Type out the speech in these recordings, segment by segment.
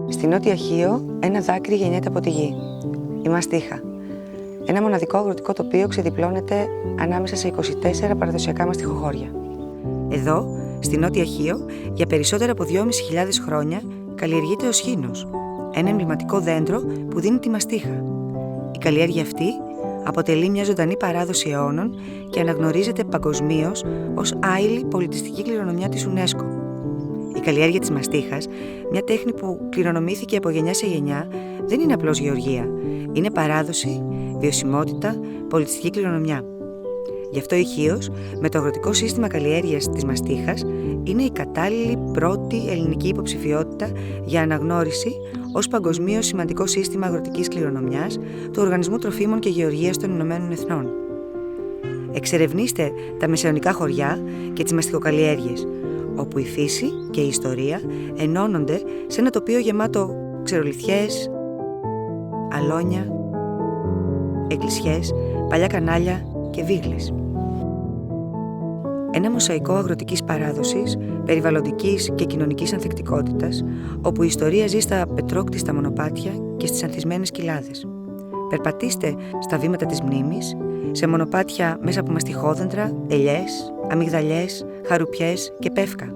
Στη Νότια Χίο, ένα δάκρυ γεννιέται από τη γη. Η μαστίχα. Ένα μοναδικό αγροτικό τοπίο ξεδιπλώνεται ανάμεσα σε 24 παραδοσιακά μαστιχοχώρια. Εδώ, στη Νότια Χίο, για περισσότερα από 2.500 χρόνια, καλλιεργείται ο σχήνος, ένα εμβληματικό δέντρο που δίνει τη μαστίχα. Η καλλιέργεια αυτή αποτελεί μια ζωντανή παράδοση αιώνων και αναγνωρίζεται παγκοσμίως ως άειλη πολιτιστική κληρονομιά της UNESCO. Η καλλιέργεια της μαστίχας, μια τέχνη που κληρονομήθηκε από γενιά σε γενιά, δεν είναι απλώς γεωργία. Είναι παράδοση, βιωσιμότητα, πολιτιστική κληρονομιά. Γι' αυτό η Χίος, με το αγροτικό σύστημα καλλιέργειας της μαστίχας, είναι η κατάλληλη πρώτη ελληνική υποψηφιότητα για αναγνώριση ως παγκοσμίως σημαντικό σύστημα αγροτικής κληρονομιάς του Οργανισμού Τροφίμων και Γεωργίας των Ηνωμένων Εθνών. Εξερευνήστε τα μεσαιωνικά χωριά και τις μαστιχοκαλλιέργειες, όπου η φύση και η ιστορία ενώνονται σε ένα τοπίο γεμάτο ξερολιθιές, αλόνια, εκκλησιές, παλιά κανάλια και βίγλες. Ένα μοσαϊκό αγροτικής παράδοσης, περιβαλλοντικής και κοινωνικής ανθεκτικότητας, όπου η ιστορία ζει στα πετρόκτιστα μονοπάτια και στις ανθισμένες κοιλάδες. Περπατήστε στα βήματα της μνήμης, σε μονοπάτια μέσα από μαστιχόδεντρα, ελιές, αμυγδαλιές, χαρουπιές και πεύκα.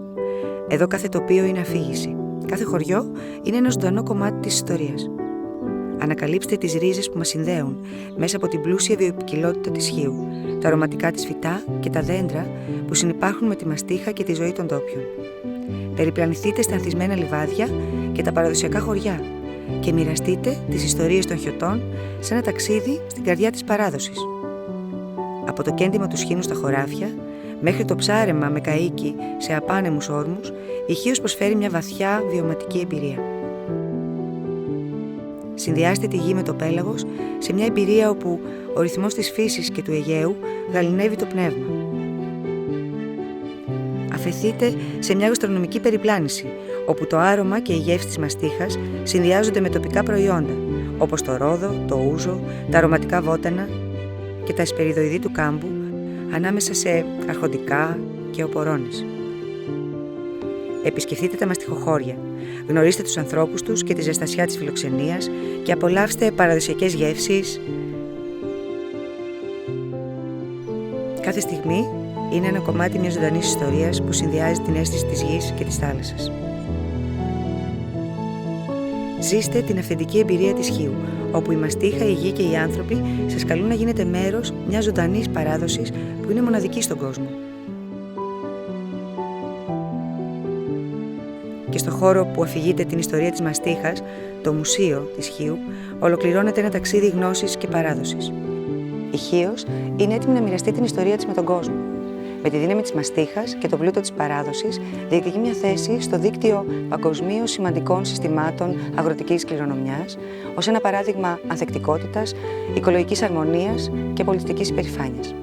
Εδώ κάθε τοπίο είναι αφήγηση. Κάθε χωριό είναι ένα ζωντανό κομμάτι της ιστορίας. Ανακαλύψτε τις ρίζες που μας συνδέουν μέσα από την πλούσια βιοποικιλότητα της Χίου, τα αρωματικά της φυτά και τα δέντρα που συνυπάρχουν με τη μαστίχα και τη ζωή των τόπιων. Περιπλανηθείτε στα ανθισμένα λιβάδια και τα παραδοσιακά χωριά και μοιραστείτε τις ιστορίες των χιωτών σε ένα ταξίδι στην καρδιά της παράδοσης. Από το κέντημα του σχήνου στα χωράφια μέχρι το ψάρεμα με καΐκι σε απάνεμους όρμους, η Χίος προσφέρει μια βαθιά βιωματική εμπειρία. Συνδυάστε τη γη με το πέλαγος σε μια εμπειρία όπου ο ρυθμός της φύσης και του Αιγαίου γαληνεύει το πνεύμα. Αφεθείτε σε μια γαστρονομική περιπλάνηση, όπου το άρωμα και η γεύση της μαστίχας συνδυάζονται με τοπικά προϊόντα, όπως το ρόδο, το ούζο, τα αρωματικά βότανα και τα εσπεριδοειδή του κάμπου, ανάμεσα σε αρχοντικά και οπορώνες. Επισκεφτείτε τα μαστιχοχώρια, γνωρίστε τους ανθρώπους τους και τη ζεστασιά της φιλοξενίας και απολαύστε παραδοσιακές γεύσεις. Κάθε στιγμή είναι ένα κομμάτι μιας ζωντανής ιστορίας που συνδυάζει την αίσθηση της γης και της θάλασσας. Ζήστε την αυθεντική εμπειρία της Χίου, όπου η μαστίχα, η γη και οι άνθρωποι σας καλούν να γίνετε μέρος μιας ζωντανής παράδοσης που είναι μοναδική στον κόσμο. Και στο χώρο που αφηγείται την ιστορία της μαστίχας, το Μουσείο της Χίου, ολοκληρώνεται ένα ταξίδι γνώσης και παράδοσης. Η Χίος είναι έτοιμη να μοιραστεί την ιστορία της με τον κόσμο. Με τη δύναμη της μαστίχας και τον πλούτο της παράδοσης, διεκδικεί μια θέση στο δίκτυο παγκοσμίως σημαντικών συστημάτων αγροτικής κληρονομιάς, ως ένα παράδειγμα ανθεκτικότητας, οικολογικής αρμονίας και πολιτιστικής υπερηφάνειας.